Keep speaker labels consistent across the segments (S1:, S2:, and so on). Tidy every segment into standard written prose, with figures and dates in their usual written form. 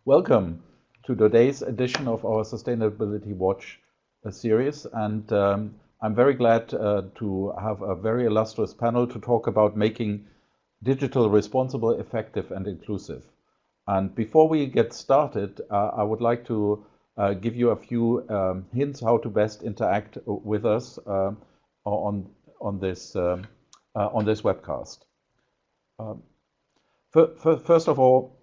S1: Welcome to today's edition of our Sustainability Watch series, and I'm very glad to have a very illustrious panel to talk about making digital responsible, effective, and inclusive. And before we get started, I would like to give you a few hints how to best interact with us on this webcast. First of all,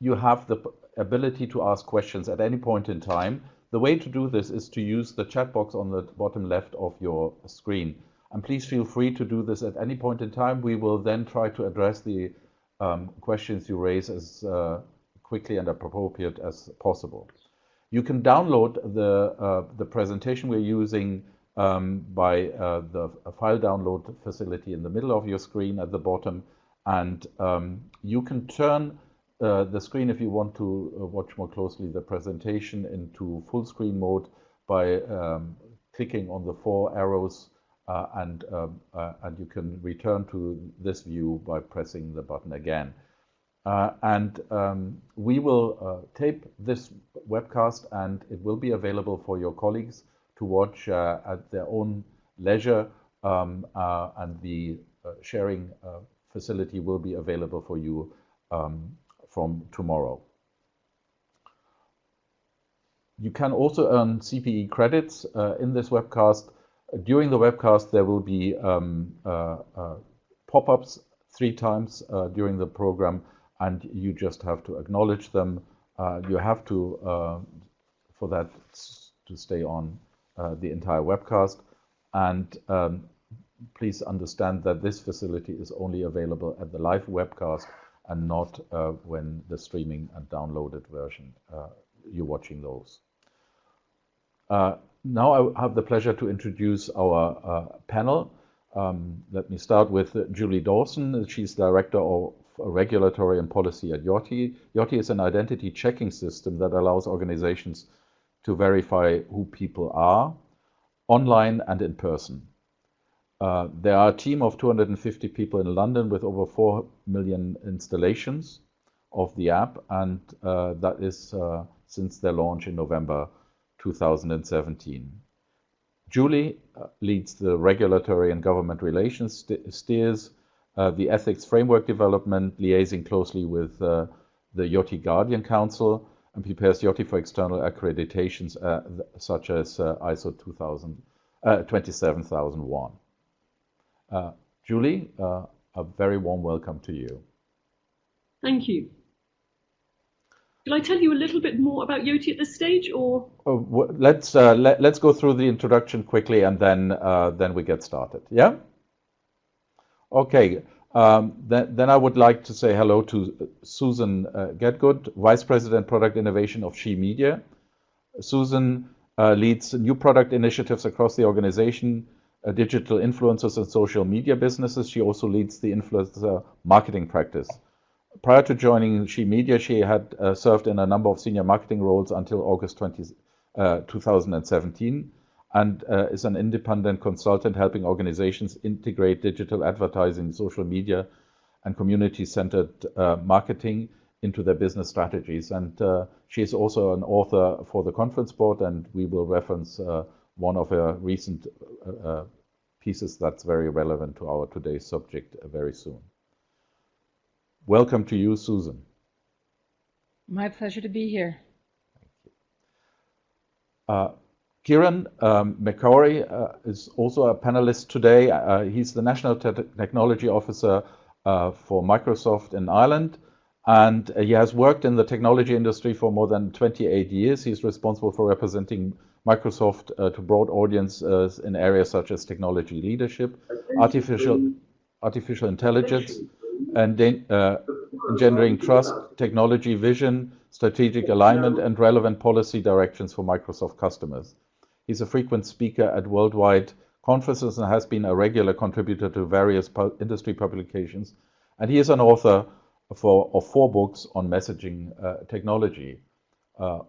S1: you have the ability to ask questions at any point in time. The way to do this is to use the chat box on the bottom left of your screen. And please feel free to do this at any point in time. We will then try to address the questions you raise as quickly and appropriate as possible. You can download the presentation we're using by the file download facility in the middle of your screen at the bottom. And you can turn the screen, if you want to watch more closely the presentation, into full screen mode by clicking on the 4 arrows, and you can return to this view by pressing the button again. We will tape this webcast, and it will be available for your colleagues to watch at their own leisure, and the sharing facility will be available for you from tomorrow. You can also earn CPE credits in this webcast. During the webcast, there will be pop-ups 3 times during the program, and you just have to acknowledge them. You have to, for that, to stay on the entire webcast. And please understand that this facility is only available at the live webcast and not when the streaming and downloaded version, you're watching those. Now I have the pleasure to introduce our panel. Let me start with Julie Dawson. She's Director of Regulatory and Policy at Yachty. Yachty is an identity checking system that allows organizations to verify who people are, online and in person. There are a team of 250 people in London with over 4 million installations of the app, and that is since their launch in November 2017. Julie leads the regulatory and government relations, steers the ethics framework development, liaising closely with the Yachty Guardian Council, and prepares Yachty for external accreditations such as ISO 27001. Julie, a very warm welcome to you.
S2: Thank you. Can I tell you a little bit more about Yachty at this stage, or?
S1: Let's go through the introduction quickly, and then we get started. Yeah. Okay. Then I would like to say hello to Susan Getgood, Vice President Product Innovation of She Media. Susan leads new product initiatives across the organization, digital influencers and social media businesses. She also leads the influencer marketing practice. Prior to joining She Media, she had served in a number of senior marketing roles until August 2017, and is an independent consultant helping organizations integrate digital advertising, social media, and community-centered marketing into their business strategies. And she is also an author for the Conference Board, and we will reference one of her recent pieces that's very relevant to our today's subject very soon. Welcome to you, Susan.
S3: My pleasure to be here.
S1: Thank you. Kieran McCory is also a panelist today. He's the National Technology Officer for Microsoft in Ireland, and he has worked in the technology industry for more than 28 years. He's responsible for representing Microsoft to broad audiences in areas such as technology leadership, artificial intelligence, and engendering trust, technology vision, strategic alignment, and relevant policy directions for Microsoft customers. He's a frequent speaker at worldwide conferences and has been a regular contributor to various industry publications. And he is an author of 4 books on messaging technology.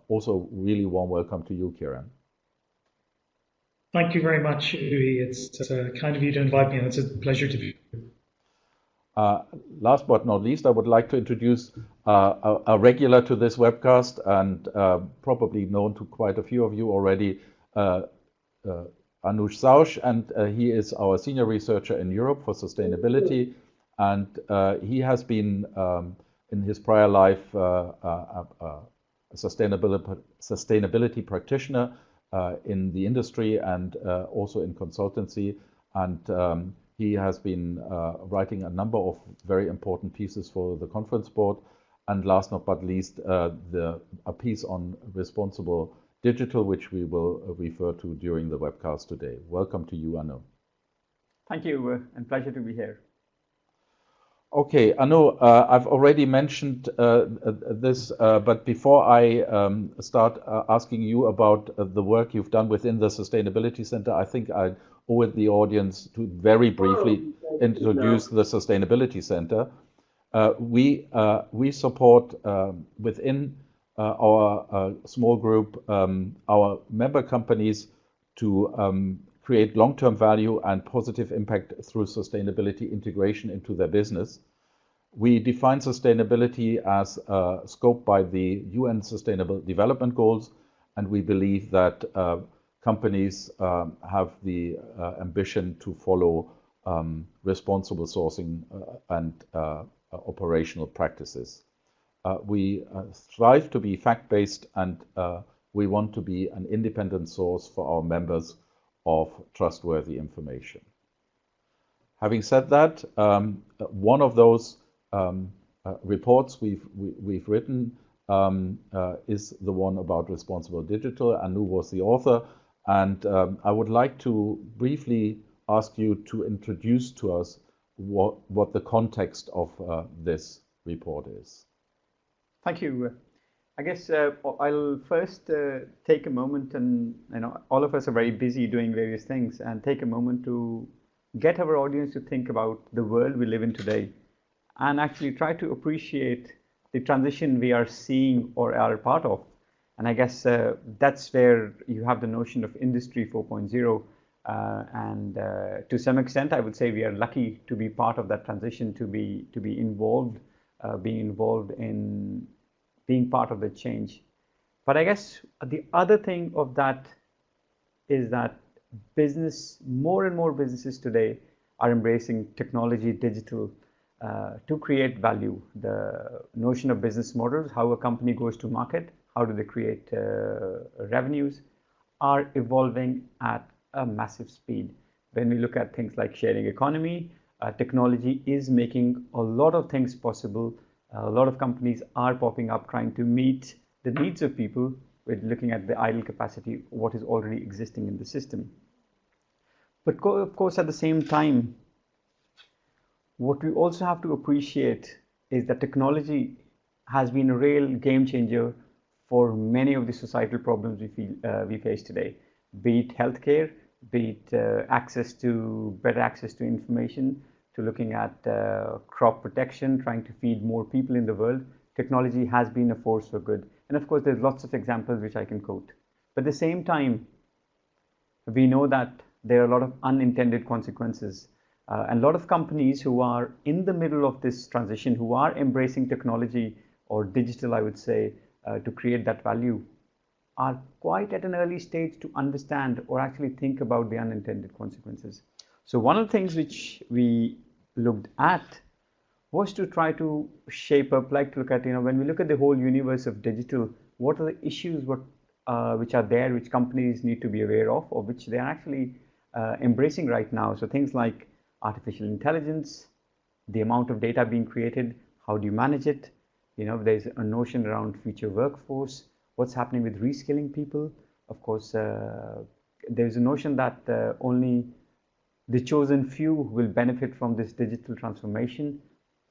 S1: Also, really warm welcome to you, Kieran.
S4: Thank you very much, Louis. It's kind of you to invite me, and it's a pleasure to be here.
S1: Last but not least, I would like to introduce a regular to this webcast and probably known to quite a few of you already, Anush Saush, and he is our senior researcher in Europe for sustainability. And he has been, in his prior life, a sustainability practitioner in the industry and also in consultancy. And he has been writing a number of very important pieces for the conference board. And last but not least, a piece on responsible digital, which we will refer to during the webcast today. Welcome to you, Anu.
S5: Thank you, and pleasure to be here.
S1: Okay, Anu, I've already mentioned this, but before I start asking you about the work you've done within the Sustainability Center, I think I owe it the audience to very briefly introduce the Sustainability Center. We support within our small group our member companies to create long-term value and positive impact through sustainability integration into their business. We define sustainability as scoped by the UN Sustainable Development Goals, and we believe that companies have the ambition to follow responsible sourcing and operational practices. We strive to be fact-based, and we want to be an independent source for our members of trustworthy information. Having said that, one of those reports we've written is the one about responsible digital. Anu was the author, and I would like to briefly ask you to introduce to us what the context of this report is.
S5: Thank you. I guess I'll first take a moment, and all of us are very busy doing various things, and take a moment to get our audience to think about the world we live in today, and actually try to appreciate the transition we are seeing or are a part of. And I guess that's where you have the notion of Industry 4.0. And to some extent, I would say we are lucky to be part of that transition, to be involved, being involved in being part of the change. But I guess the other thing of that is that more and more businesses today are embracing technology, digital, to create value. The notion of business models, how a company goes to market, how do they create revenues, are evolving at a massive speed. When we look at things like sharing economy, technology is making a lot of things possible. A lot of companies are popping up trying to meet the needs of people with looking at the idle capacity, what is already existing in the system. But of course, at the same time, what we also have to appreciate is that technology has been a real game changer for many of the societal problems we face today, be it healthcare, be it better access to information, to looking at crop protection, trying to feed more people in the world. Technology has been a force for good. And of course, there's lots of examples which I can quote. But at the same time, we know that there are a lot of unintended consequences. And a lot of companies who are in the middle of this transition, who are embracing technology or digital, I would say, to create that value, are quite at an early stage to understand or actually think about the unintended consequences. So one of the things which we looked at was to try to shape up, like to look at, when we look at the whole universe of digital, what are the issues which are there, which companies need to be aware of, or which they are actually embracing right now. So things like artificial intelligence, the amount of data being created, how do you manage it? There's a notion around future workforce, what's happening with reskilling people. Of course, there's a notion that only the chosen few will benefit from this digital transformation.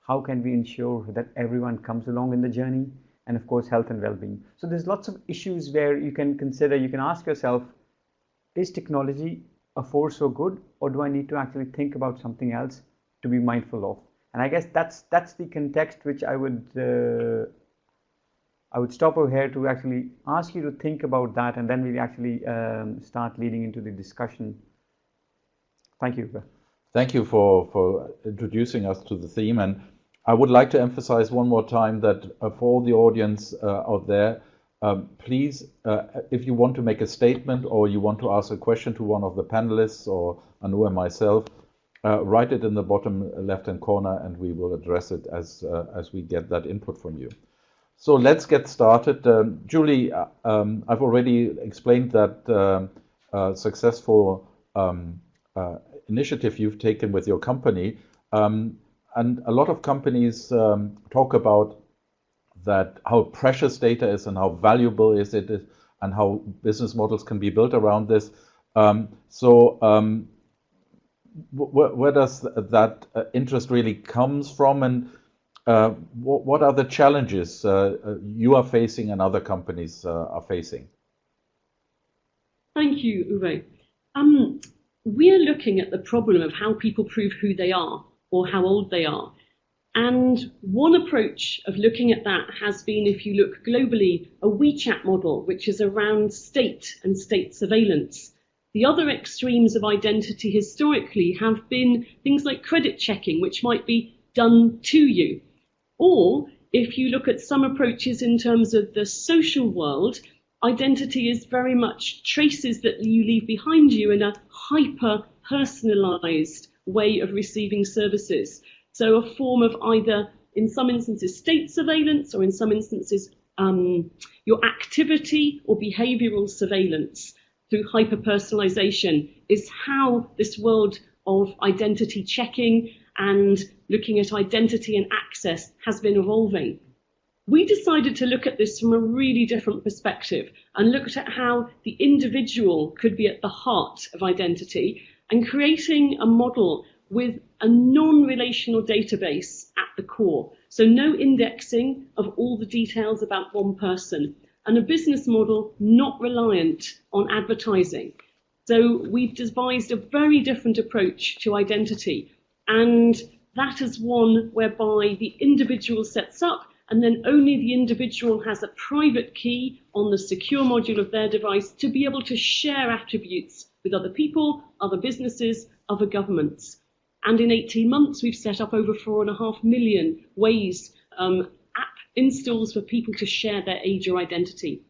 S5: How can we ensure that everyone comes along in the journey? And of course, health and well-being. So there's lots of issues where you can ask yourself, is technology a force for good, or do I need to actually think about something else to be mindful of? And I guess that's the context which I would stop over here to actually ask you to think about that, and then we actually start leading into the discussion. Thank you.
S1: Thank you for introducing us to the theme. And I would like to emphasize one more time that for all the audience out there, please, if you want to make a statement or you want to ask a question to one of the panelists or Anu and myself, write it in the bottom left-hand corner and we will address it as we get that input from you. So let's get started. Julie, I've already explained that successful initiative you've taken with your company. And a lot of companies talk about that, how precious data is and how valuable is it, and how business models can be built around this. Where does that interest really comes from, and what are the challenges you are facing and other companies are facing?
S2: Thank you, Uwe. We're looking at the problem of how people prove who they are or how old they are. And one approach of looking at that has been, if you look globally, a WeChat model, which is around state and state surveillance. The other extremes of identity historically have been things like credit checking, which might be done to you. Or if you look at some approaches in terms of the social world, identity is very much traces that you leave behind you in a hyper-personalized way of receiving services. So a form of either, in some instances, state surveillance, or in some instances, your activity or behavioral surveillance through hyper-personalization is how this world of identity checking and looking at identity and access has been evolving. We decided to look at this from a really different perspective and looked at how the individual could be at the heart of identity, and creating a model with a non-relational database at the core. So no indexing of all the details about one person, and a business model not reliant on advertising. So we've devised a very different approach to identity, and that is one whereby the individual sets up, and then only the individual has a private key on the secure module of their device to be able to share attributes with other people, other businesses, other governments. And in 18 months, we've set up over 4.5 million ways, app installs for people to share their age or identity.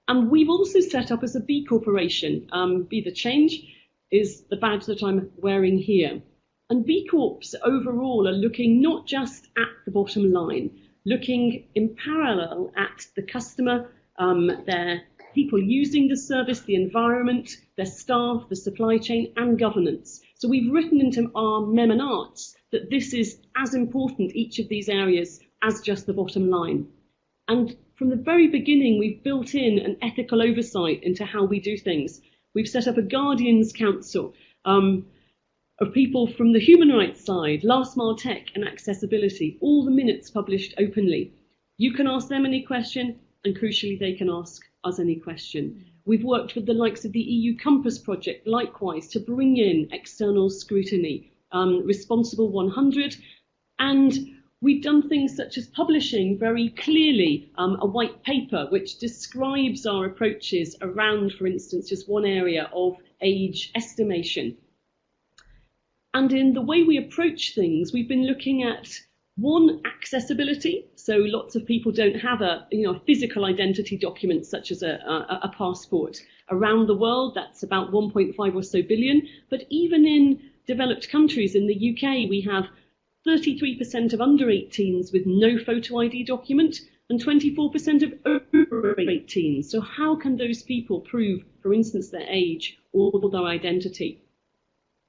S2: And we've also set up as a B Corporation. Be the Change is the badge that I'm wearing here. And B Corps overall are looking not just at the bottom line, looking in parallel at the customer, their people using the service, the environment, their staff, the supply chain, and governance. So we've written into our mem and arts that this is as important, each of these areas, as just the bottom line. And from the very beginning, we've built in an ethical oversight into how we do things. We've set up a Guardians Council of people from the human rights side, last mile tech and accessibility, all the minutes published openly. You can ask them any question, and crucially, they can ask us any question. We've worked with the likes of the EU Compass project, likewise, to bring in external scrutiny, Responsible 100, and we've done things such as publishing very clearly a white paper which describes our approaches around, for instance, just one area of age estimation. And in the way we approach things, we've been looking at, one, accessibility. So lots of people don't have a physical identity document such as a passport. Around the world, that's about 1.5 or so billion. But even in developed countries, in the UK, we have 33% of under 18s with no photo ID document and 24% of over 18s. So how can those people prove, for instance, their age or their identity?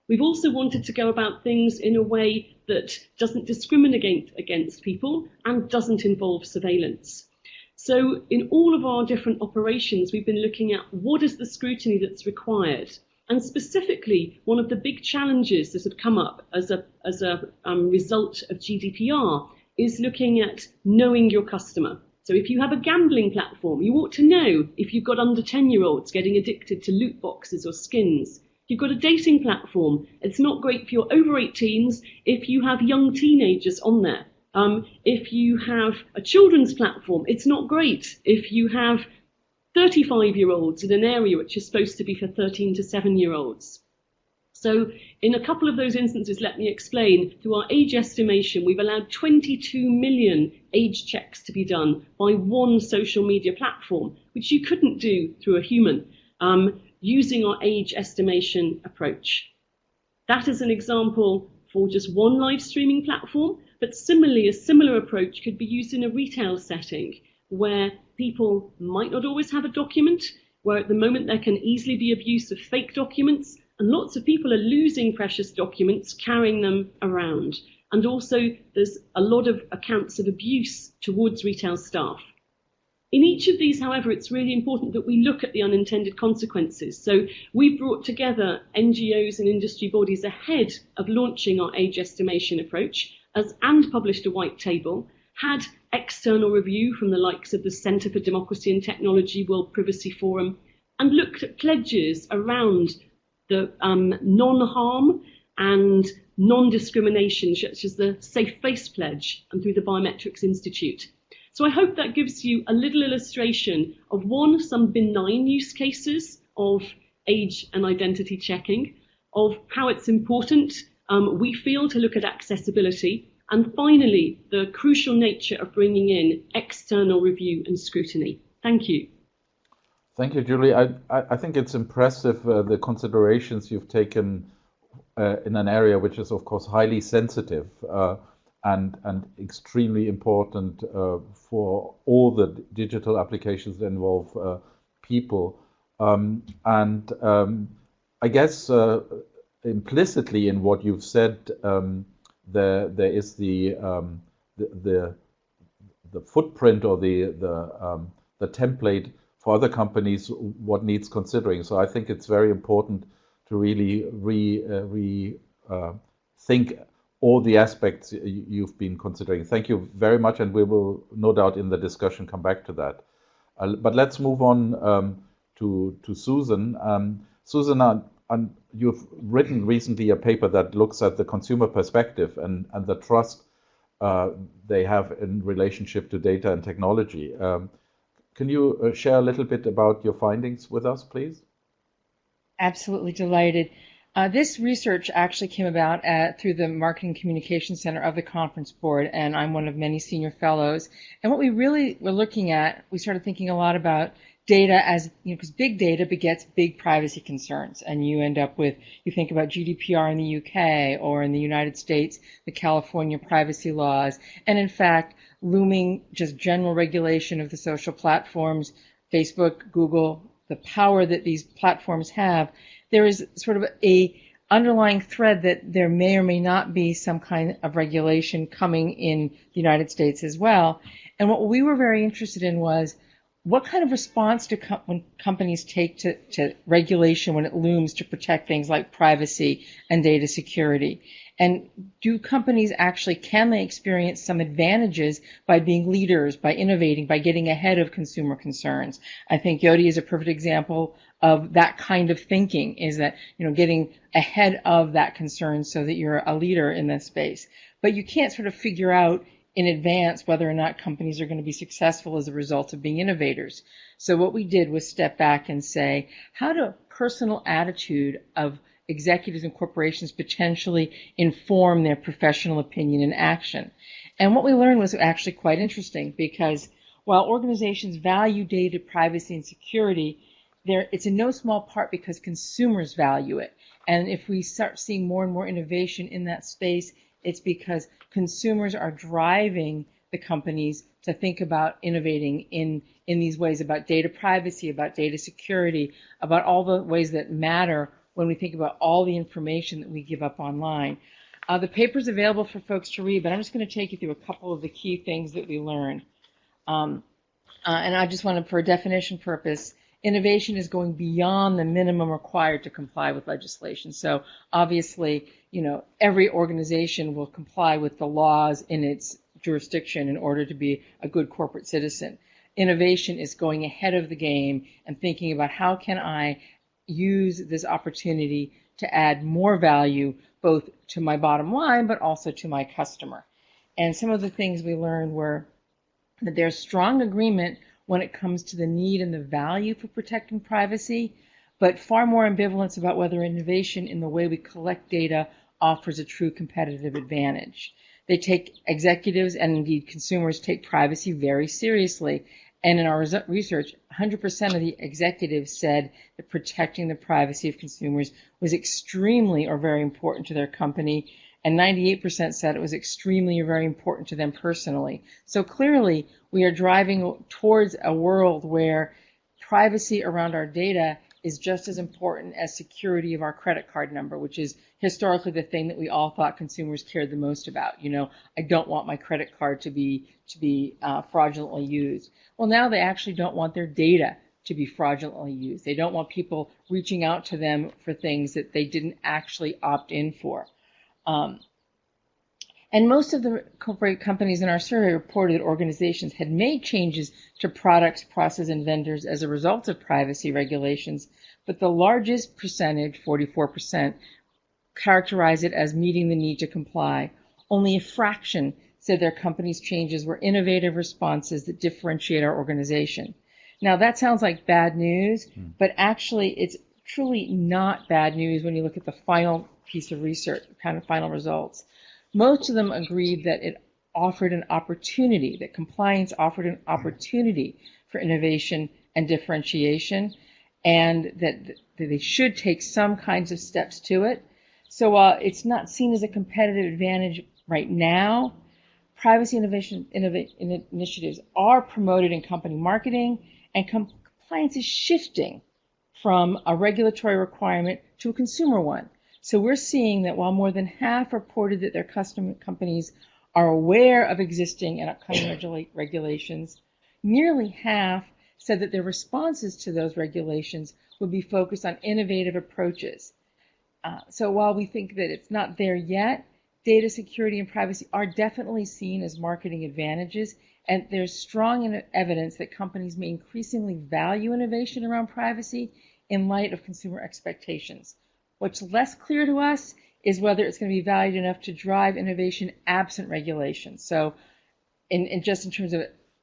S2: We've also wanted to go about things in a way that doesn't discriminate against people and doesn't involve surveillance. So in all of our different operations, we've been looking at what is the scrutiny that's required. And specifically, one of the big challenges that have come up as a result of GDPR is looking at knowing your customer. So if you have a gambling platform, you ought to know if you've got under 10-year-olds getting addicted to loot boxes or skins. You've got a dating platform. It's not great for your over 18s if you have young teenagers on there. If you have a children's platform, it's not great if you have 35-year-olds in an area which is supposed to be for 13 to 7-year-olds. So in a couple of those instances, let me explain, through our age estimation, we've allowed 22 million age checks to be done by one social media platform, which you couldn't do through a human, using our age estimation approach. That is an example for just one live streaming platform, but similarly, a similar approach could be used in a retail setting where people might not always have a document, where at the moment there can easily be abuse of fake documents, and lots of people are losing precious documents, carrying them around. And also there's a lot of accounts of abuse towards retail staff. In each of these, however, it's really important that we look at the unintended consequences. So we brought together NGOs and industry bodies ahead of launching our age estimation approach, and published a white table, had external review from the likes of the Centre for Democracy and Technology, World Privacy Forum, and looked at pledges around the non-harm and non-discrimination, such as the Safe Face Pledge and through the Biometrics Institute. So I hope that gives you a little illustration of, one, some benign use cases of age and identity checking, of how it's important, we feel, to look at accessibility, and finally, the crucial nature of bringing in external review and scrutiny. Thank you.
S1: Thank you, Julie. I think it's impressive, the considerations you've taken in an area which is, of course, highly sensitive and extremely important for all the digital applications that involve people. I guess implicitly in what you've said, there is the footprint or the template for other companies, what needs considering. So I think it's very important to really think all the aspects you've been considering. Thank you very much, and we will no doubt in the discussion come back to that. But let's move on to Susan. Susan, you've written recently a paper that looks at the consumer perspective and the trust they have in relationship to data and technology. Can you share a little bit about your findings with us, please?
S3: Absolutely delighted. This research actually came about through the Marketing Communications Center of the Conference Board, and I'm one of many senior fellows. And what we really were looking at, we started thinking a lot about data as, because big data begets big privacy concerns, and you end up with, you think about GDPR in the UK, or in the United States, the California privacy laws, and in fact, looming just general regulation of the social platforms, Facebook, Google, the power that these platforms have. There is sort of a underlying thread that there may or may not be some kind of regulation coming in the United States as well. And what we were very interested in was, what kind of response do companies take to regulation when it looms to protect things like privacy and data security? And do companies actually, can they experience some advantages by being leaders, by innovating, by getting ahead of consumer concerns? I think Yoti is a perfect example of that kind of thinking, is that, getting ahead of that concern so that you're a leader in this space. But you can't sort of figure out in advance whether or not companies are going to be successful as a result of being innovators. So what we did was step back and say, how do personal attitude of executives and corporations potentially inform their professional opinion and action? And what we learned was actually quite interesting, because while organizations value data privacy and security, it's in no small part because consumers value it. And if we start seeing more and more innovation in that space, it's because consumers are driving the companies to think about innovating in these ways, about data privacy, about data security, about all the ways that matter when we think about all the information that we give up online. The paper's available for folks to read, but I'm just going to take you through a couple of the key things that we learned. And I just wanted, for a definition purpose, innovation is going beyond the minimum required to comply with legislation. So obviously, every organization will comply with the laws in its jurisdiction in order to be a good corporate citizen. Innovation is going ahead of the game and thinking about, how can I use this opportunity to add more value both to my bottom line but also to my customer. And some of the things we learned were that there's strong agreement when it comes to the need and the value for protecting privacy, but far more ambivalence about whether innovation in the way we collect data offers a true competitive advantage. Executives and indeed consumers take privacy very seriously. And in our research, 100% of the executives said that protecting the privacy of consumers was extremely or very important to their company, and 98% said it was extremely or very important to them personally. So clearly, we are driving towards a world where privacy around our data is just as important as security of our credit card number, which is historically the thing that we all thought consumers cared the most about. I don't want my credit card to be fraudulently used. Well, now they actually don't want their data to be fraudulently used. They don't want people reaching out to them for things that they didn't actually opt in for. And most of the corporate companies in our survey reported that organizations had made changes to products, processes, and vendors as a result of privacy regulations, but the largest percentage, 44%, characterized it as meeting the need to comply. Only a fraction said their company's changes were innovative responses that differentiate our organization. Now, that sounds like bad news, but actually it's truly not bad news when you look at the final piece of research, kind of final results. Most of them agreed that it offered an opportunity, that compliance offered an opportunity for innovation and differentiation, and that they should take some kinds of steps to it. So while it's not seen as a competitive advantage right now, privacy innovation initiatives are promoted in company marketing, and compliance is shifting from a regulatory requirement to a consumer one. So we're seeing that while more than half reported that their customer companies are aware of existing and upcoming regulations, nearly half said that their responses to those regulations would be focused on innovative approaches. So while we think that it's not there yet, data security and privacy are definitely seen as marketing advantages, and there's strong evidence that companies may increasingly value innovation around privacy in light of consumer expectations. What's less clear to us is whether it's going to be valued enough to drive innovation absent regulation. So in terms of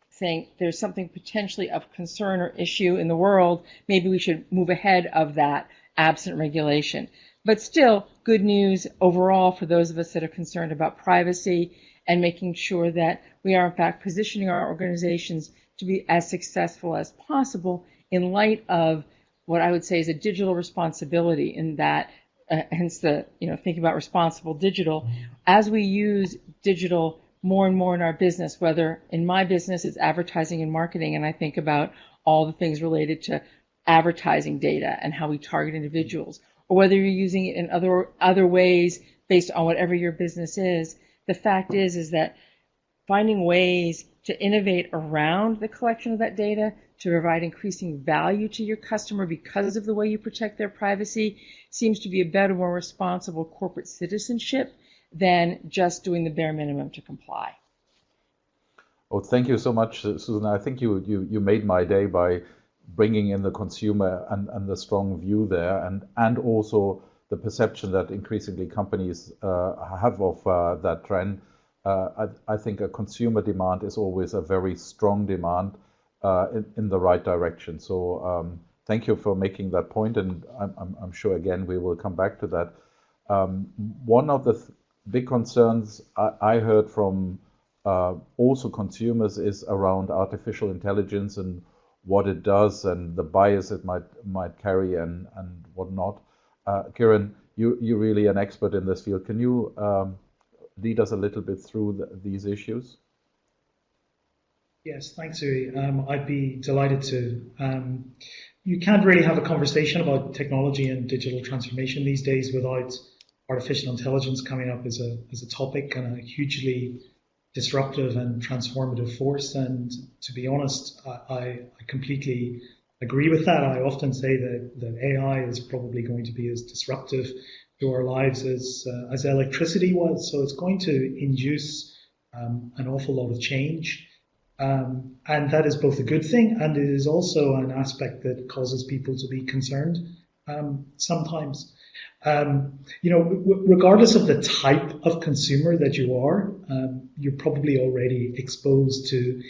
S3: saying there's something potentially of concern or issue in the world, maybe we should move ahead of that absent regulation. But still, good news overall for those of us that are concerned about privacy and making sure that we are in fact positioning our organizations to be as successful as possible in light of what I would say is a digital responsibility, in that, hence the, thinking about responsible digital. As we use digital more and more in our business, whether in my business it's advertising and marketing, and I think about all the things related to advertising data and how we target individuals, or whether you're using it in other ways based on whatever your business is, the fact is that finding ways to innovate around the collection of that data to provide increasing value to your customer because of the way you protect their privacy seems to be a better, more responsible corporate citizenship than just doing the bare minimum to comply.
S1: Oh, thank you so much, Susan. I think you made my day by bringing in the consumer and the strong view there, and also the perception that increasingly companies have of that trend. I think a consumer demand is always a very strong demand in the right direction. So thank you for making that point, and I'm sure again we will come back to that. One of the big concerns I heard from also consumers is around artificial intelligence and what it does and the bias it might carry and whatnot. Kiran, you're really an expert in this field. Can you lead us a little bit through these issues?
S4: Yes, thanks, Uri. I'd be delighted to. You can't really have a conversation about technology and digital transformation these days without artificial intelligence coming up as a topic and a hugely disruptive and transformative force. And to be honest, I completely agree with that. I often say that AI is probably going to be as disruptive to our lives as electricity was. So it's going to induce an awful lot of change. And that is both a good thing, and it is also an aspect that causes people to be concerned sometimes. Regardless of the type of consumer that you are, you're probably already exposed to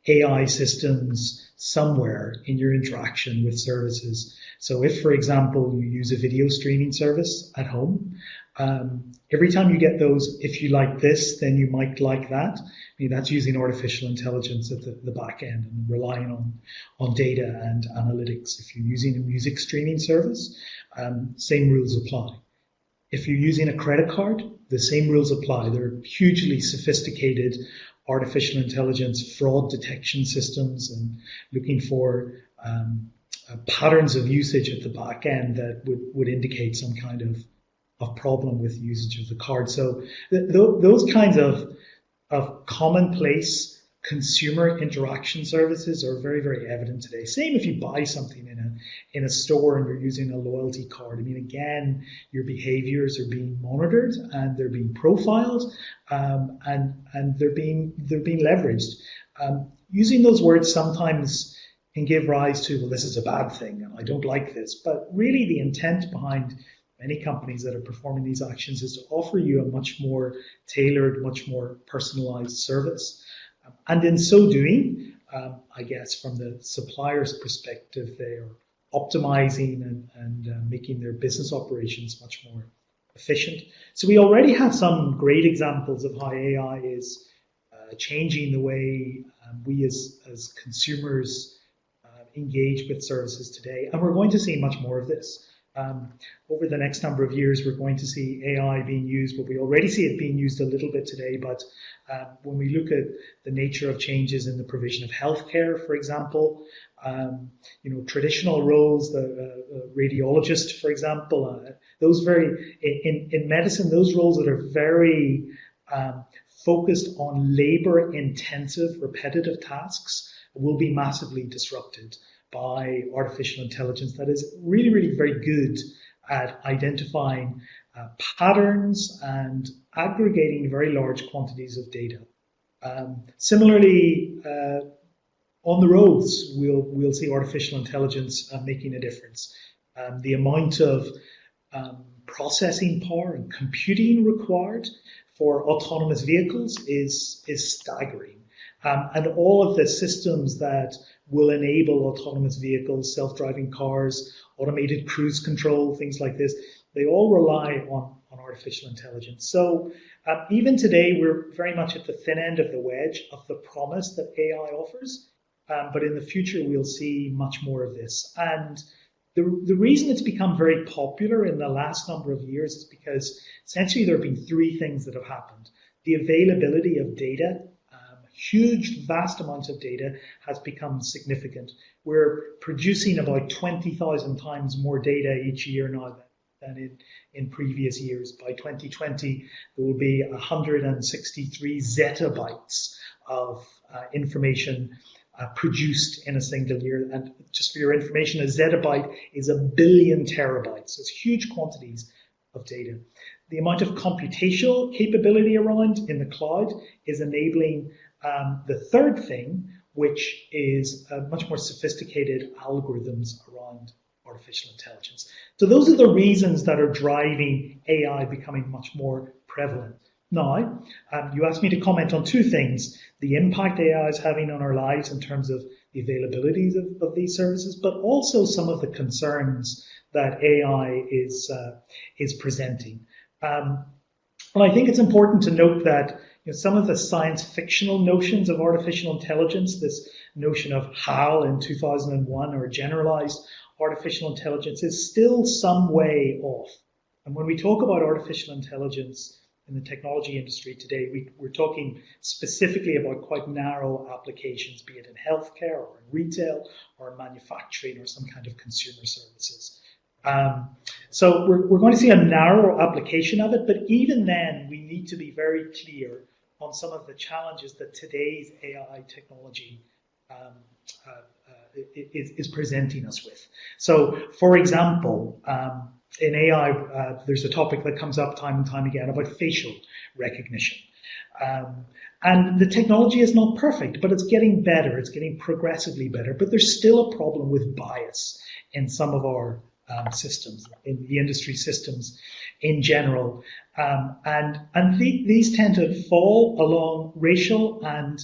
S4: AI systems somewhere in your interaction with services. So if, for example, you use a video streaming service at home, every time you get those, if you like this, then you might like that. I mean, that's using artificial intelligence at the back end and relying on data and analytics. If you're using a music streaming service, same rules apply. If you're using a credit card, the same rules apply. They're hugely sophisticated artificial intelligence fraud detection systems and looking for patterns of usage at the back end that would indicate some kind of problem with usage of the card. So those kinds of commonplace consumer interaction services are very, very evident today. Same if you buy something in a store and you're using a loyalty card. I mean, again, your behaviors are being monitored and they're being profiled, and they're being leveraged. Using those words sometimes can give rise to, well, this is a bad thing and I don't like this. But really the intent behind many companies that are performing these actions is to offer you a much more tailored, much more personalized service. And in so doing, I guess from the supplier's perspective, they are optimizing and making their business operations much more efficient. So we already have some great examples of how AI is changing the way we as consumers engage with services today. And we're going to see much more of this. Over the next number of years, we're going to see AI being used, but we already see it being used a little bit today. But when we look at the nature of changes in the provision of healthcare, for example, traditional roles, the radiologist, for example, those in medicine, those roles that are very focused on labor-intensive, repetitive tasks will be massively disrupted by artificial intelligence that is really, really very good at identifying patterns and aggregating very large quantities of data. Similarly, on the roads, we'll see artificial intelligence making a difference. The amount of processing power and computing required for autonomous vehicles is staggering. And all of the systems that will enable autonomous vehicles, self-driving cars, automated cruise control, things like this, they all rely on artificial intelligence. So even today, we're very much at the thin end of the wedge of the promise that AI offers. But in the future, we'll see much more of this. And the reason it's become very popular in the last number of years is because essentially there have been three things that have happened. The availability of data, huge, vast amounts of data, has become significant. We're producing about 20,000 times more data each year now than in previous years. By 2020, there will be 163 zettabytes of information produced in a single year. And just for your information, a zettabyte is 1 billion terabytes. So it's huge quantities of data. The amount of computational capability around in the cloud is enabling the third thing, which is much more sophisticated algorithms around artificial intelligence. So those are the reasons that are driving AI becoming much more prevalent. Now, you asked me to comment on two things: the impact AI is having on our lives in terms of the availabilities of these services, but also some of the concerns that AI is presenting. Well, I think it's important to note that some of the science fictional notions of artificial intelligence, this notion of HAL in 2001 or generalized artificial intelligence, is still some way off. And when we talk about artificial intelligence in the technology industry today, we're talking specifically about quite narrow applications, be it in healthcare or in retail or in manufacturing or some kind of consumer services. So we're going to see a narrow application of it, but even then we need to be very clear on some of the challenges that today's AI technology is presenting us with. So, for example, in AI, there's a topic that comes up time and time again about facial recognition. And the technology is not perfect, but it's getting better. It's getting progressively better. But there's still a problem with bias in some of our systems, in the industry systems in general. These tend to fall along racial and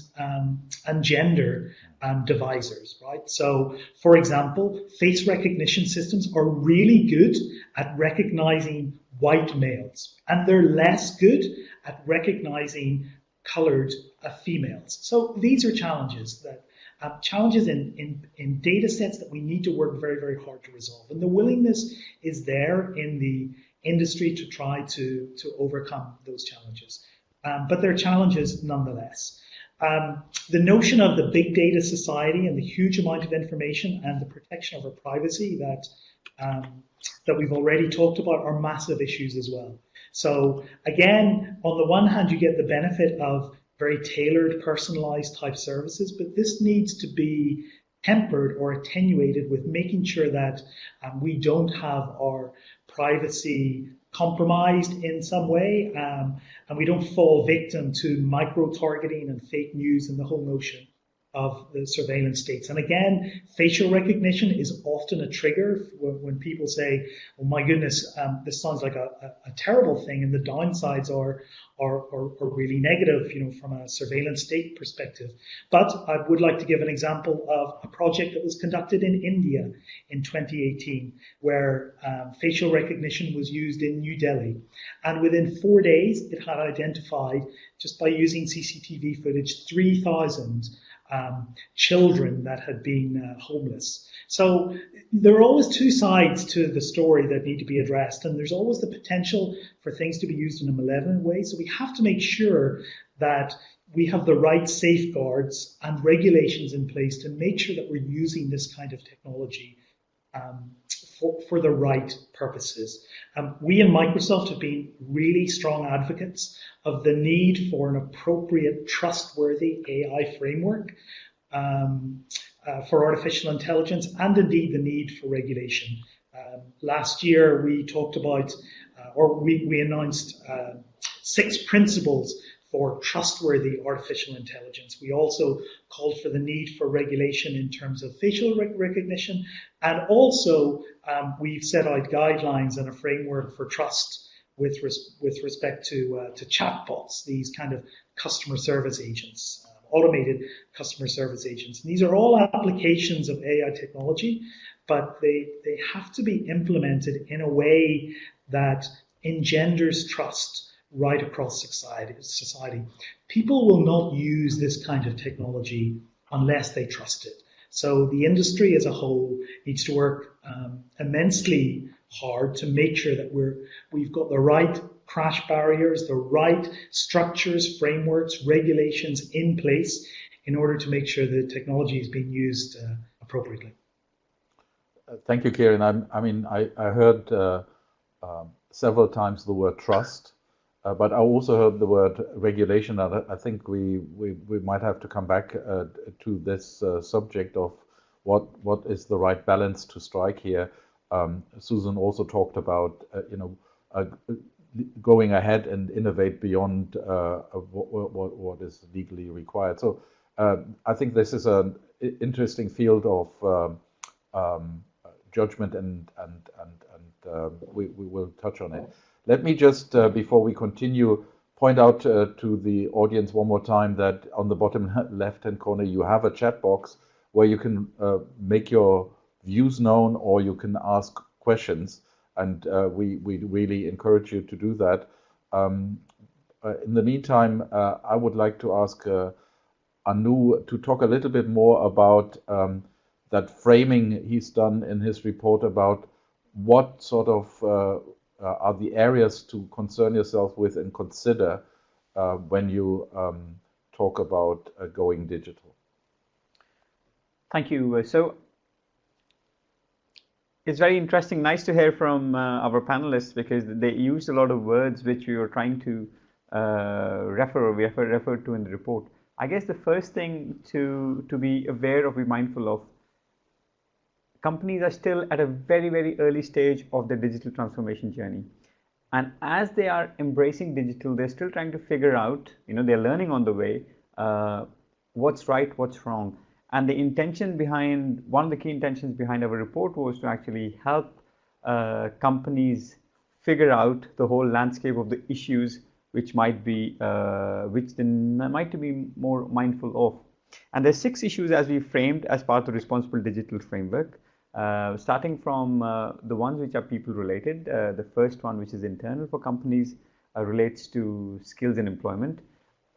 S4: gender divisors, right? So, for example, face recognition systems are really good at recognizing white males, and they're less good at recognizing colored females. So these are challenges that challenges in data sets that we need to work very, very hard to resolve. And the willingness is there in the industry to try to overcome those challenges. But they're challenges nonetheless. The notion of the big data society and the huge amount of information and the protection of our privacy that we've already talked about are massive issues as well. So again, on the one hand, you get the benefit of very tailored, personalized type services, but this needs to be tempered or attenuated with making sure that we don't have our privacy compromised in some way, and we don't fall victim to micro-targeting and fake news and the whole notion of the surveillance states. And again, facial recognition is often a trigger when people say, oh my goodness, this sounds like a terrible thing, and the downsides are really negative, from a surveillance state perspective. But I would like to give an example of a project that was conducted in India in 2018, where facial recognition was used in New Delhi. And within 4 days, it had identified, just by using CCTV footage, 3,000 children that had been homeless. So there are always two sides to the story that need to be addressed, and there's always the potential for things to be used in a malevolent way. So we have to make sure that we have the right safeguards and regulations in place to make sure that we're using this kind of technology for the right purposes. We in Microsoft have been really strong advocates of the need for an appropriate, trustworthy AI framework for artificial intelligence, and indeed the need for regulation. Last year we talked about, we announced 6 principles for trustworthy artificial intelligence. We also called for the need for regulation in terms of facial recognition, and also we've set out guidelines and a framework for trust with respect to chatbots, these kind of customer service agents, automated customer service agents. And these are all applications of AI technology, but they have to be implemented in a way that engenders trust right across society. People will not use this kind of technology unless they trust it. So the industry as a whole needs to work immensely hard to make sure that we've got the right crash barriers, the right structures, frameworks, regulations in place in order to make sure the technology is being used appropriately.
S1: Thank you, Kieran. I heard several times the word trust. But I also heard the word regulation, and I think we might have to come back to this subject of what is the right balance to strike here. Susan also talked about going ahead and innovate beyond what is legally required. So I think this is an interesting field of judgment, and we will touch on it. Let me just, before we continue, point out to the audience one more time that on the bottom left-hand corner you have a chat box where you can make your views known, or you can ask questions, and we really encourage you to do that. In the meantime, I would like to ask Anu to talk a little bit more about that framing he's done in his report about what sort of are the areas to concern yourself with and consider when you talk about going digital.
S5: Thank you. So it's very interesting, nice to hear from our panelists, because they used a lot of words which we were trying to refer to in the report. I guess the first thing to be aware of, be mindful of, companies are still at a very, very early stage of their digital transformation journey. And as they are embracing digital, they're still trying to figure out, they're learning on the way, what's right, what's wrong. And the intention behind, one of the key intentions behind our report was to actually help companies figure out the whole landscape of the issues which might be more mindful of. And there's 6 issues as we framed as part of the responsible digital framework, starting from the ones which are people related. The first one, which is internal for companies, relates to skills and employment.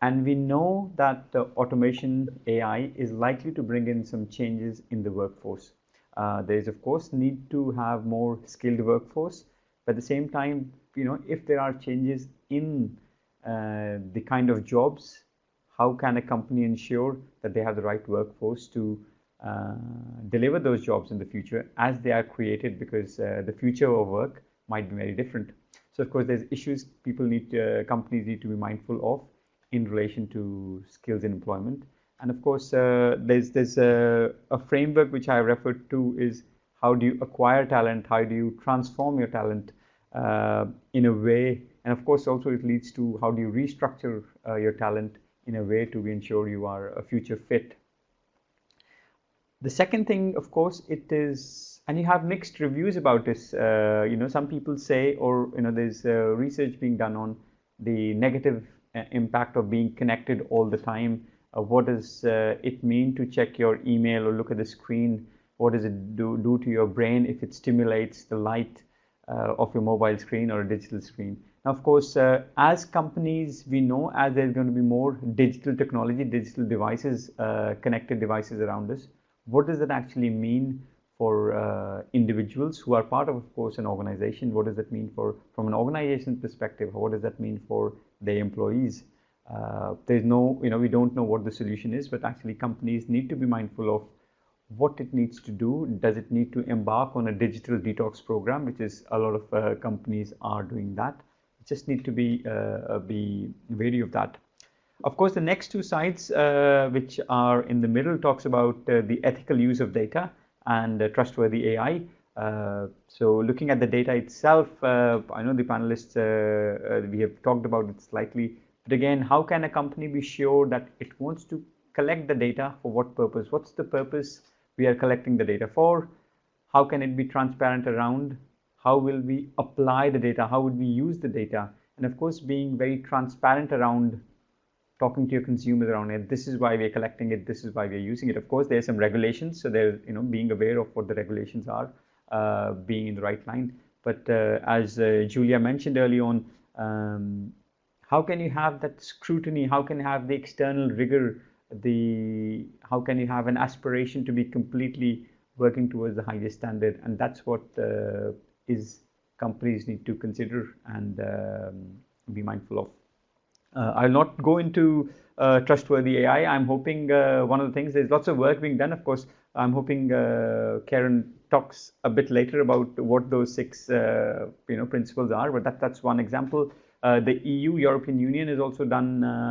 S5: And we know that automation, AI, is likely to bring in some changes in the workforce. There is, of course, need to have more skilled workforce. But at the same time, if there are changes in the kind of jobs, how can a company ensure that they have the right workforce to deliver those jobs in the future as they are created, because the future of work might be very different. So, of course, there's issues companies need to be mindful of in relation to skills and employment. And of course, there's a framework which I referred to is how do you acquire talent, how do you transform your talent in a way, and of course also it leads to how do you restructure your talent in a way to ensure you are a future fit. The second thing, of course, it is, and you have mixed reviews about this. Some people say, or there's research being done on the negative impact of being connected all the time. What does it mean to check your email or look at the screen? What does it do to your brain if it stimulates the light of your mobile screen or a digital screen? Now, of course, as companies, we know as there's going to be more digital technology, digital devices, connected devices around us, what does that actually mean for individuals who are part of course, an organization? What does that mean from an organization perspective? What does that mean for their employees? There's no, we don't know what the solution is, but actually companies need to be mindful of what it needs to do. Does it need to embark on a digital detox program, which is a lot of companies are doing that. It just need to be wary of that. Of course, the next 2 sides, which are in the middle, talks about the ethical use of data and trustworthy AI. So looking at the data itself, I know the panelists, we have talked about it slightly, but again, how can a company be sure that it wants to collect the data for what purpose? What's the purpose we are collecting the data for? How can it be transparent around? How will we apply the data? How would we use the data? And of course, being very transparent around talking to your consumers around it. This is why we're collecting it. This is why we're using it. Of course, there's some regulations. So there's, being aware of what the regulations are, being in the right line. But as Julia mentioned early on, how can you have that scrutiny? How can you have the external rigor? How can you have an aspiration to be completely working towards the highest standard? And that's what companies need to consider and be mindful of. I'll not go into trustworthy AI. I'm hoping one of the things, there's lots of work being done. Of course, I'm hoping Karen talks a bit later about what those 6 principles are, but that's one example. The EU, European Union, has also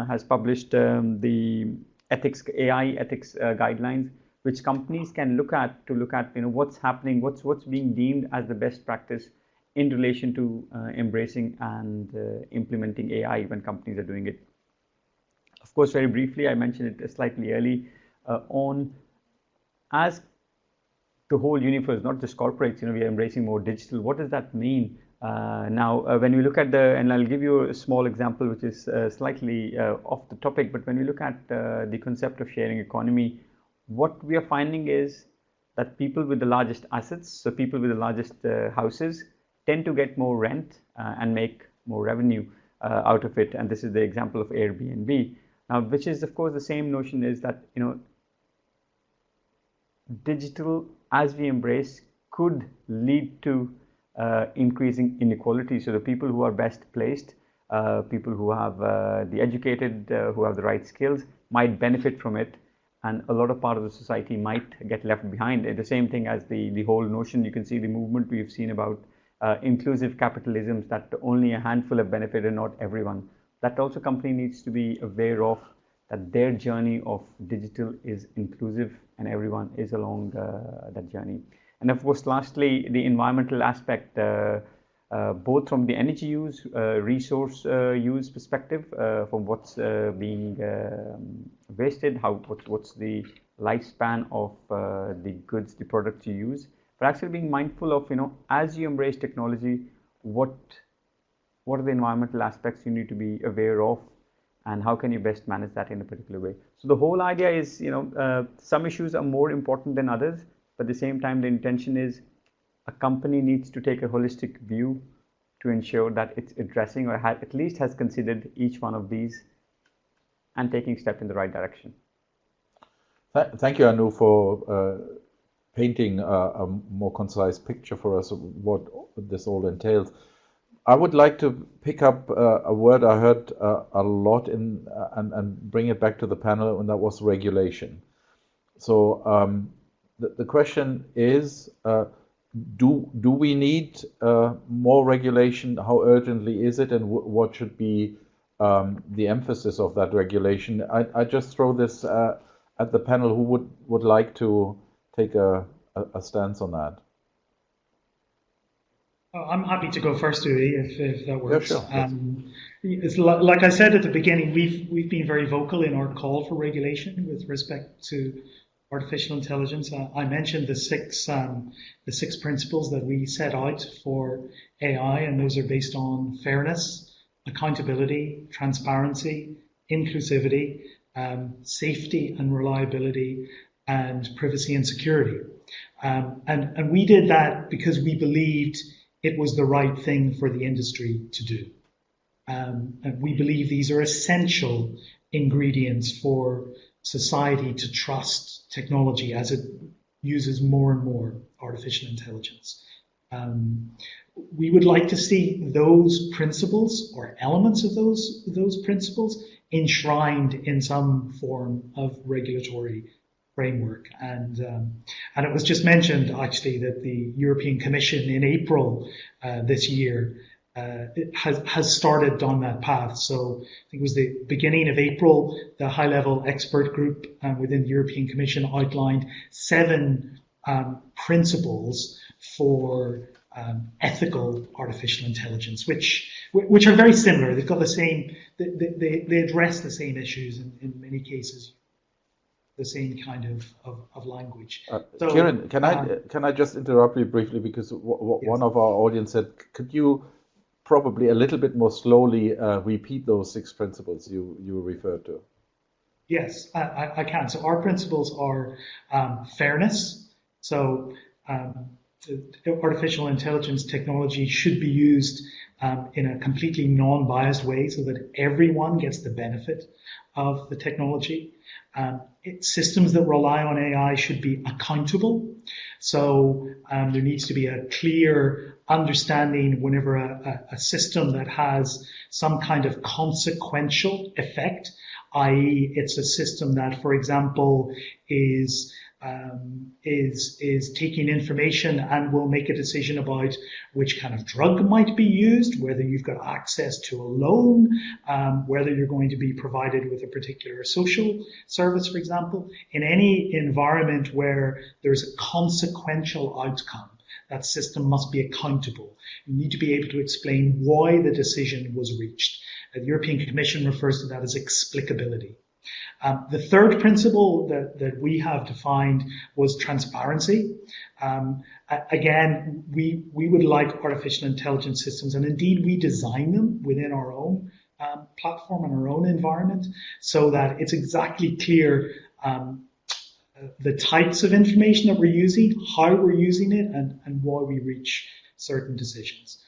S5: has published the AI ethics guidelines, which companies can look at what's happening, what's being deemed as the best practice in relation to embracing and implementing AI when companies are doing it. Of course, very briefly, I mentioned it slightly early on, as the whole universe, not just corporates, we are embracing more digital. What does that mean? Now, when we look at and I'll give you a small example, which is slightly off the topic, but when we look at the concept of sharing economy, what we are finding is that people with the largest assets, so people with the largest houses, tend to get more rent and make more revenue out of it. And this is the example of Airbnb. Now, which is, of course, the same notion is that, digital, as we embrace, could lead to increasing inequality. So the people who are best placed, people who have the educated, who have the right skills, might benefit from it. And a lot of part of the society might get left behind. The same thing as the whole notion, you can see the movement we've seen about inclusive capitalisms, that only a handful have benefited, not everyone. That also company needs to be aware of, that their journey of digital is inclusive and everyone is along that journey. And of course, lastly, the environmental aspect, both from the energy use, resource use perspective, from what's being wasted, what's the lifespan of the goods, the products you use, but actually being mindful of, as you embrace technology, what are the environmental aspects you need to be aware of, and how can you best manage that in a particular way. So the whole idea is, some issues are more important than others, but at the same time, the intention is a company needs to take a holistic view to ensure that it's addressing or at least has considered each one of these and taking step in the right direction.
S1: Thank you, Anu, for painting a more concise picture for us of what this all entails. I would like to pick up a word I heard a lot in and bring it back to the panel, and that was regulation. So the question is, do we need more regulation? How urgently is it, and what should be the emphasis of that regulation? I just throw this at the panel. Who would like to take a stance on that?
S4: I'm happy to go first, Uri, if that works.
S1: Yeah, sure.
S4: It's like I said at the beginning, we've been very vocal in our call for regulation with respect to artificial intelligence. I mentioned the six principles that we set out for AI, and those are based on fairness, accountability, transparency, inclusivity, safety and reliability, and privacy and security. And we did that because we believed it was the right thing for the industry to do. And we believe these are essential ingredients for society to trust technology as it uses more and more artificial intelligence. We would like to see those principles or elements of those principles enshrined in some form of regulatory framework. And it was just mentioned actually that the European Commission in April this year has started down that path. So I think it was the beginning of April, the high-level expert group within the European Commission outlined 7 principles for ethical artificial intelligence, which are very similar. They've got the same, they address the same issues in many cases, the same kind of language. So,
S1: Kieran, can I just interrupt you briefly, because one of our audience said, could you probably a little bit more slowly repeat those 6 principles you referred to?
S4: Yes, I can. So our principles are fairness. So artificial intelligence technology should be used in a completely non-biased way so that everyone gets the benefit of the technology. Systems that rely on AI should be accountable. So there needs to be a clear understanding whenever a system that has some kind of consequential effect, i.e. it's a system that, for example, is taking information and will make a decision about which kind of drug might be used, whether you've got access to a loan, whether you're going to be provided with a particular social service, for example. In any environment where there's a consequential outcome, that system must be accountable. You need to be able to explain why the decision was reached. The European Commission refers to that as explicability. The third principle that we have defined was transparency. Again, we would like artificial intelligence systems, and indeed we design them within our own platform and our own environment so that it's exactly clear the types of information that we're using, how we're using it, and why we reach certain decisions.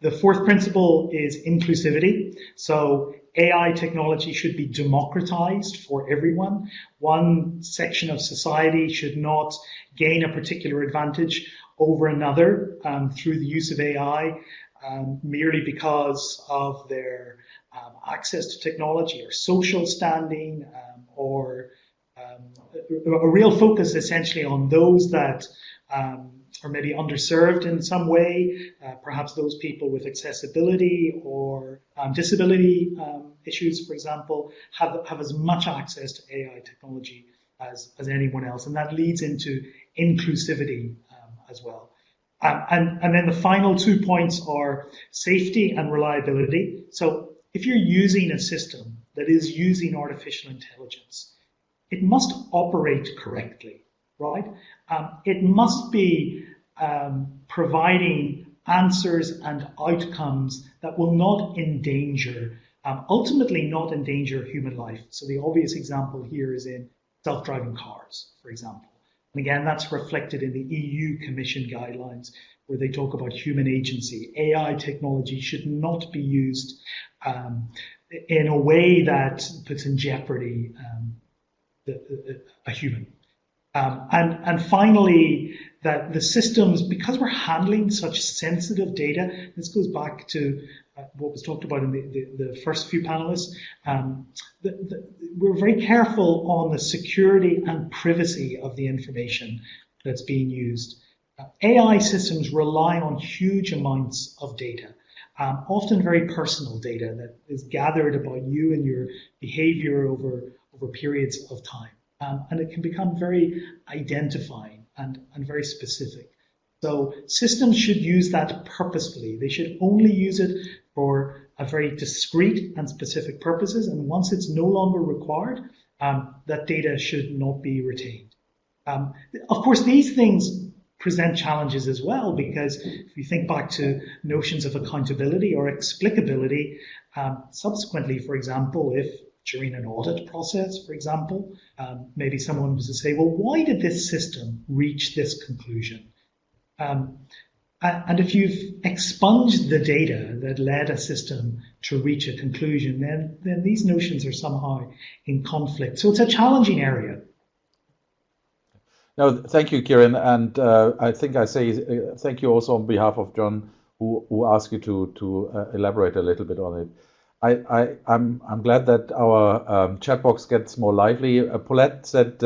S4: The fourth principle is inclusivity. So AI technology should be democratized for everyone. One section of society should not gain a particular advantage over another through the use of AI merely because of their access to technology or social standing or a real focus essentially on those that are maybe underserved in some way, perhaps those people with accessibility or disability issues, for example, have as much access to AI technology as anyone else. And that leads into inclusivity as well. And then the final 2 points are safety and reliability. So if you're using a system that is using artificial intelligence, it must operate correctly. right? It must be providing answers and outcomes that will not endanger, ultimately not endanger human life. So the obvious example here is in self-driving cars, for example. And again, that's reflected in the EU Commission guidelines, where they talk about human agency. AI technology should not be used in a way that puts in jeopardy a human. And finally, that the systems, because we're handling such sensitive data, this goes back to what was talked about in the first few panelists, we're very careful on the security and privacy of the information that's being used. AI systems rely on huge amounts of data, often very personal data that is gathered about you and your behavior over periods of time. And it can become very identifying and very specific. So systems should use that purposefully. They should only use it for a very discrete and specific purposes. And once it's no longer required, that data should not be retained. Of course, these things present challenges as well, because if you think back to notions of accountability or explicability, subsequently, for example, if during an audit process, for example, maybe someone was to say, well, why did this system reach this conclusion? And if you've expunged the data that led a system to reach a conclusion, then these notions are somehow in conflict. So it's a challenging area.
S1: No, thank you, Kieran. And I think I say thank you also on behalf of John, who asked you to elaborate a little bit on it. I'm glad that our chat box gets more lively. Paulette said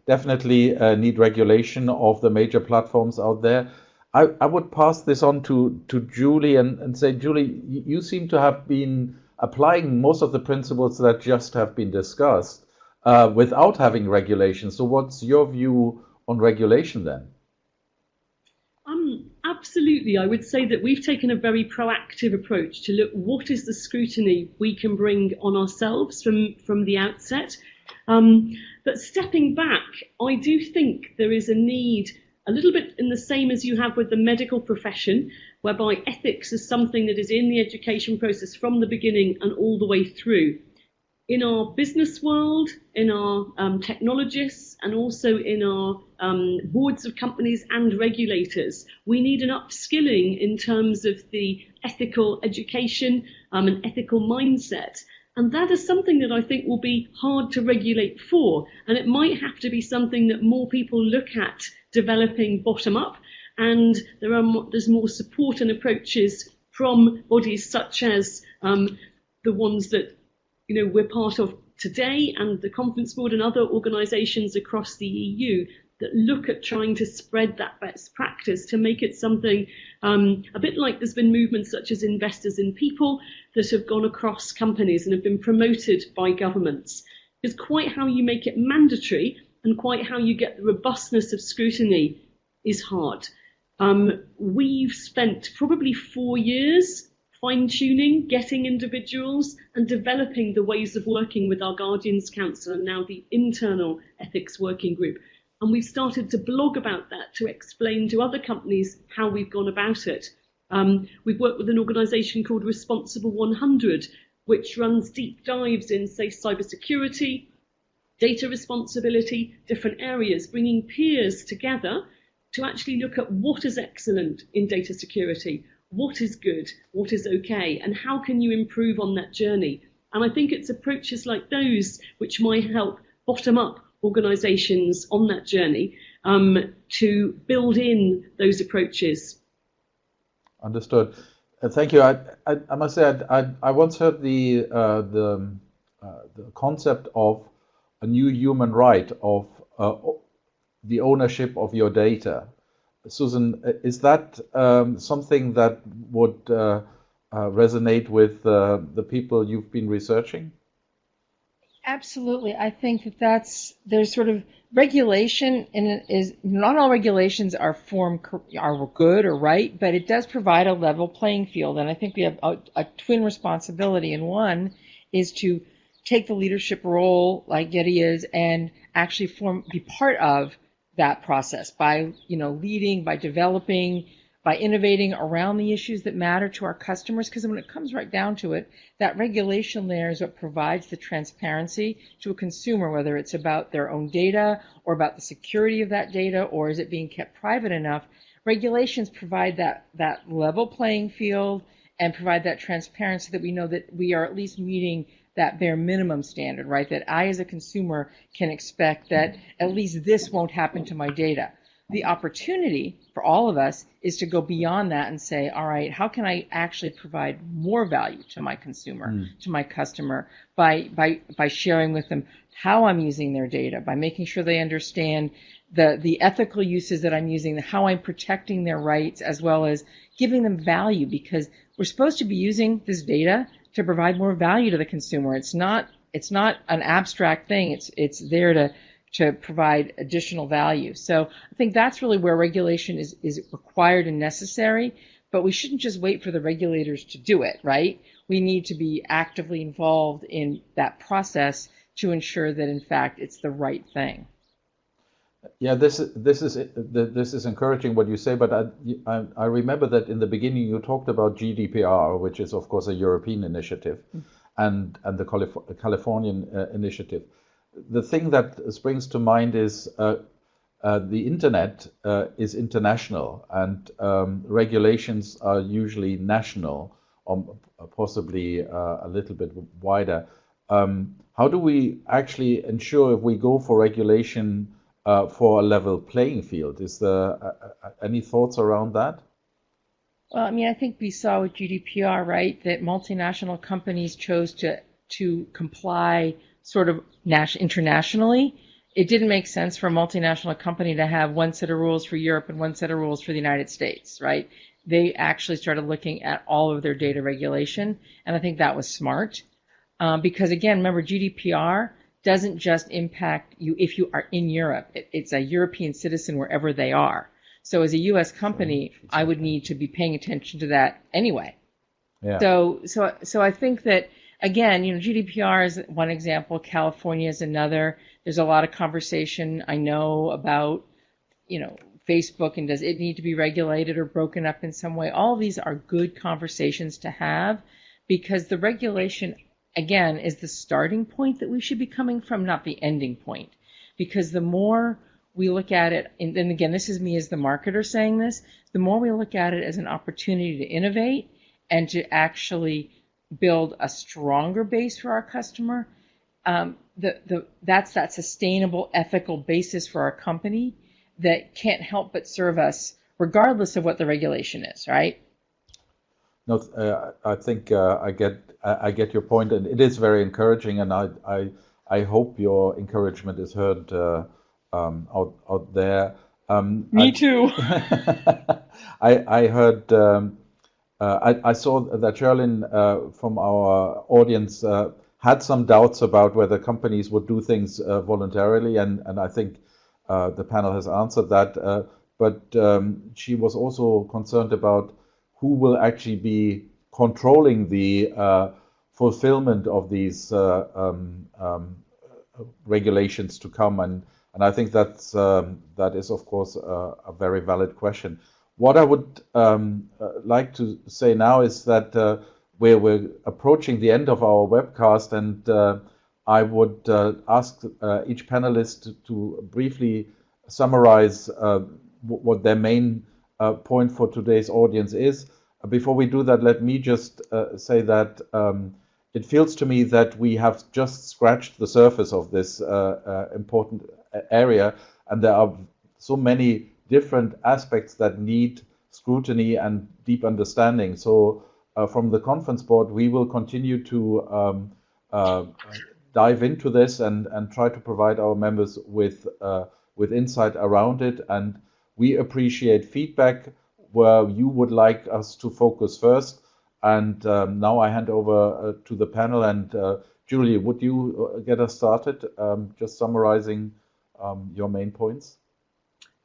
S1: definitely need regulation of the major platforms out there. I would pass this on to Julie and say, Julie, you seem to have been applying most of the principles that just have been discussed without having regulation. So what's your view on regulation then?
S2: Absolutely. I would say that we've taken a very proactive approach to look what is the scrutiny we can bring on ourselves from the outset. But stepping back, I do think there is a need, a little bit in the same as you have with the medical profession, whereby ethics is something that is in the education process from the beginning and all the way through. In our business world, in our technologists, and also in our boards of companies and regulators, we need an upskilling in terms of the ethical education and ethical mindset. And that is something that I think will be hard to regulate for. And it might have to be something that more people look at developing bottom up. And there's more support and approaches from bodies such as the ones that we're part of today, and the Conference Board and other organisations across the EU that look at trying to spread that best practice to make it something a bit like there's been movements such as Investors in People that have gone across companies and have been promoted by governments. Because quite how you make it mandatory and quite how you get the robustness of scrutiny is hard. We've spent probably 4 years fine-tuning, getting individuals and developing the ways of working with our Guardians Council and now the internal ethics working group. And we've started to blog about that to explain to other companies how we've gone about it. We've worked with an organisation called Responsible 100, which runs deep dives in, say, cybersecurity, data responsibility, different areas, bringing peers together to actually look at what is excellent in data security, what is good, what is okay, and how can you improve on that journey. And I think it's approaches like those which might help bottom-up organisations on that journey to build in those approaches.
S1: Understood. Thank you. I must say I once heard the concept of a new human right of the ownership of your data. Susan, is that something that would resonate with the people you've been researching?
S3: Absolutely. I think there's sort of regulation, and is not all regulations are good or right, but it does provide a level playing field. And I think we have a twin responsibility. And one is to take the leadership role like Getty is and actually be part of that process by, leading, by developing, by innovating around the issues that matter to our customers. Because when it comes right down to it, that regulation layer is what provides the transparency to a consumer, whether it's about their own data or about the security of that data, or is it being kept private enough. Regulations provide that level playing field and provide that transparency that we know that we are at least meeting that bare minimum standard, right? That I as a consumer can expect that at least this won't happen to my data. The opportunity for all of us is to go beyond that and say, all right, how can I actually provide more value to my consumer, to my customer, by sharing with them how I'm using their data, by making sure they understand the ethical uses that I'm using, how I'm protecting their rights, as well as giving them value, because we're supposed to be using this data to provide more value to the consumer. It's not an abstract thing. It's there to provide additional value. So I think that's really where regulation is required and necessary, but we shouldn't just wait for the regulators to do it, right? We need to be actively involved in that process to ensure that, in fact, it's the right thing.
S1: Yeah, this is encouraging what you say, but I remember that in the beginning you talked about GDPR, which is of course a European initiative, and the Californian initiative. The thing that springs to mind is the internet is international, and regulations are usually national, or possibly a little bit wider. How do we actually ensure, if we go for regulation, for a level playing field? Is there any thoughts around that?
S3: Well, I mean, I think we saw with GDPR, right, that multinational companies chose to comply sort of internationally. It didn't make sense for a multinational company to have one set of rules for Europe and one set of rules for the United States, right? They actually started looking at all of their data regulation, and I think that was smart. Because again, remember, GDPR doesn't just impact you if you are in Europe. It's a European citizen wherever they are. So as a U.S. company, I would need to be paying attention to that anyway.
S1: Yeah.
S3: So I think that, again, GDPR is one example. California is another. There's a lot of conversation, I know, about, Facebook, and does it need to be regulated or broken up in some way? All of these are good conversations to have, because the regulation, again, is the starting point that we should be coming from, not the ending point. Because the more we look at it, and again, this is me as the marketer saying this, the more we look at it as an opportunity to innovate and to actually build a stronger base for our customer, that's that sustainable, ethical basis for our company that can't help but serve us regardless of what the regulation is, right?
S1: No, I think I get your point, and it is very encouraging, and I hope your encouragement is heard out there.
S3: Me too.
S1: I heard. I saw that Sherlyn from our audience had some doubts about whether companies would do things voluntarily, and I think the panel has answered that. But she was also concerned about who will actually be controlling the fulfillment of these regulations to come, and I think that is of course a very valid question. What I would like to say now is that we're approaching the end of our webcast, and I would ask each panelist to briefly summarize what their main point for today's audience is. Before we do that, let me just say that it feels to me that we have just scratched the surface of this important area, and there are so many different aspects that need scrutiny and deep understanding. So from the conference board, we will continue to dive into this and try to provide our members with insight around it. And we appreciate feedback where you would like us to focus first. And now I hand over to the panel. And Julie, would you get us started, just summarizing your main points?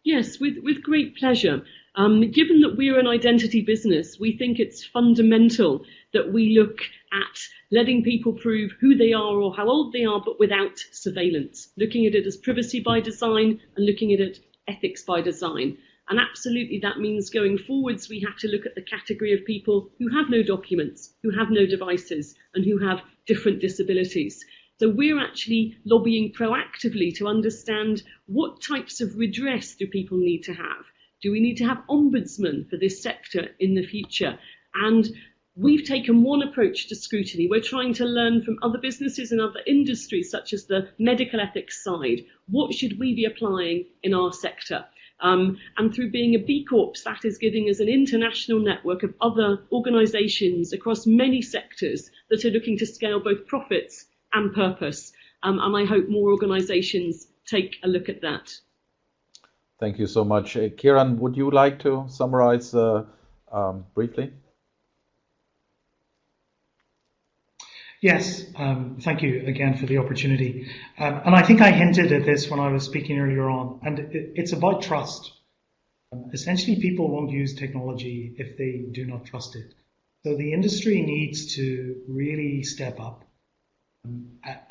S2: Yes, with great pleasure. Given that we're an identity business, we think it's fundamental that we look at letting people prove who they are or how old they are, but without surveillance, looking at it as privacy by design and looking at it ethics by design. And absolutely that means going forwards, we have to look at the category of people who have no documents, who have no devices, and who have different disabilities. So we're actually lobbying proactively to understand what types of redress do people need to have. Do we need to have ombudsmen for this sector in the future? And we've taken one approach to scrutiny. We're trying to learn from other businesses and other industries, such as the medical ethics side. What should we be applying in our sector? And through being a B Corp, that is giving us an international network of other organisations across many sectors that are looking to scale both profits and purpose. And I hope more organisations take a look at that.
S1: Thank you so much. Kieran, would you like to summarize briefly?
S4: Yes, thank you again for the opportunity. And I think I hinted at this when I was speaking earlier on, and it's about trust. Essentially, people won't use technology if they do not trust it. So the industry needs to really step up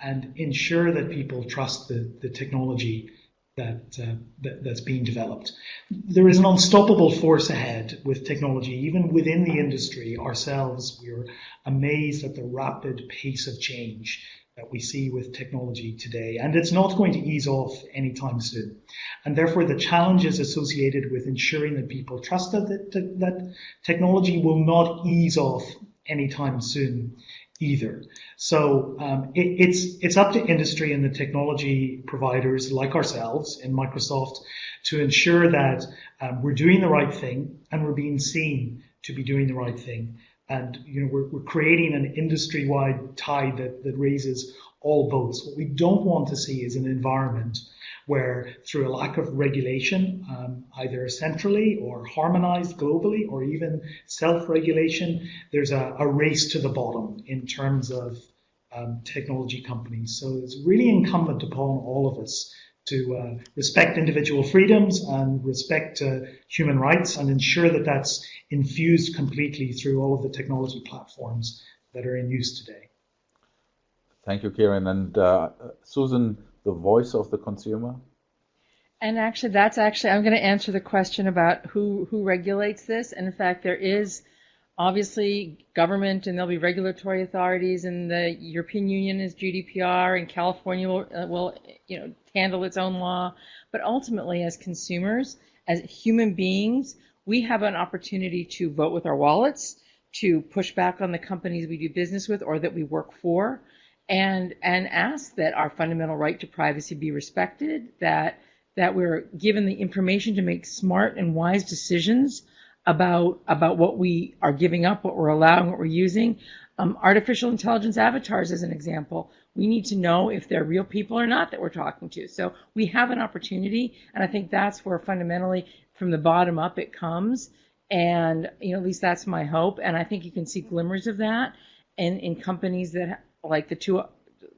S4: and ensure that people trust the technology that's being developed. There is an unstoppable force ahead with technology. Even within the industry ourselves, we're amazed at the rapid pace of change that we see with technology today, and it's not going to ease off anytime soon. And therefore, the challenges associated with ensuring that people trust that technology will not ease off anytime soon either. So it's up to industry and the technology providers like ourselves in Microsoft to ensure that we're doing the right thing and we're being seen to be doing the right thing. And we're creating an industry-wide tide that raises all boats. What we don't want to see is an environment where, through a lack of regulation, either centrally or harmonized globally, or even self-regulation, there's a race to the bottom in terms of technology companies. So it's really incumbent upon all of us to respect individual freedoms and respect human rights, and ensure that that's infused completely through all of the technology platforms that are in use today.
S1: Thank you, Kieran. And Susan, the voice of the consumer?
S3: And actually, I'm going to answer the question about who regulates this. And in fact, there is obviously government, and there'll be regulatory authorities, and the European Union is GDPR, and California will handle its own law. But ultimately, as consumers, as human beings, we have an opportunity to vote with our wallets, to push back on the companies we do business with or that we work for, and ask that our fundamental right to privacy be respected, that we're given the information to make smart and wise decisions about what we are giving up, what we're allowing, what we're using. Artificial intelligence avatars, as an example, we need to know if they're real people or not that we're talking to. So we have an opportunity, and I think that's where fundamentally from the bottom up it comes. And at least that's my hope. And I think you can see glimmers of that in companies that, like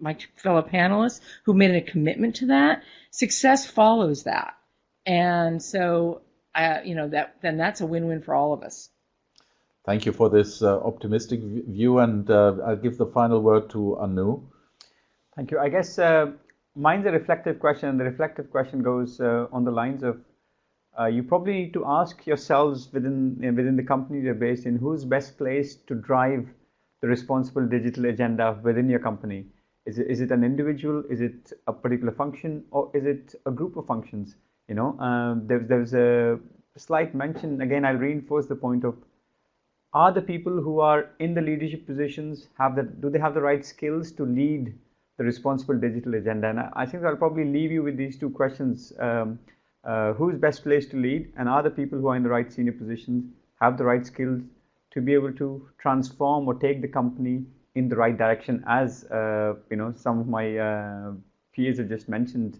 S3: my fellow panelists who made a commitment to that. Success follows that, and so then that's a win-win for all of us.
S1: Thank you for this optimistic view, and I'll give the final word to Anu.
S5: Thank you. I guess mine's a reflective question, and the reflective question goes on the lines of you probably need to ask yourselves within the company you're based in, who's best placed to drive the responsible digital agenda within your company. Is it an individual? Is it a particular function, or is it a group of functions? There's a slight mention. Again, I'll reinforce the point of: are the people who are in the leadership positions do they have the right skills to lead the responsible digital agenda? And I think I'll probably leave you with these two questions: who's best placed to lead, and are the people who are in the right senior positions have the right skills to be able to transform or take the company in the right direction, as some of my peers have just mentioned.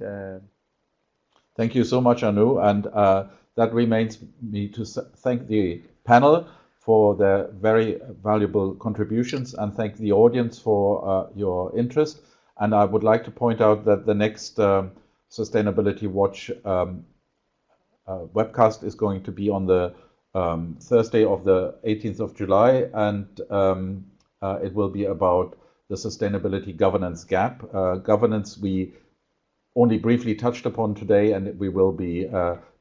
S1: Thank you so much, Anu, and that remains me to thank the panel for their very valuable contributions, and thank the audience for your interest. And I would like to point out that the next Sustainability Watch webcast is going to be on the Thursday of the 18th of July, and it will be about the sustainability governance gap. Governance, we only briefly touched upon today, and we will be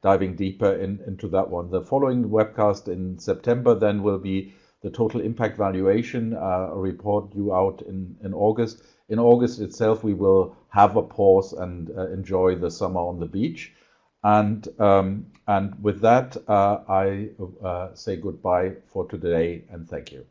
S1: diving deeper into that one. The following webcast in September then will be the total impact valuation, a report due out in August. In August itself, we will have a pause and enjoy the summer on the beach. And with that, I say goodbye for today and thank you.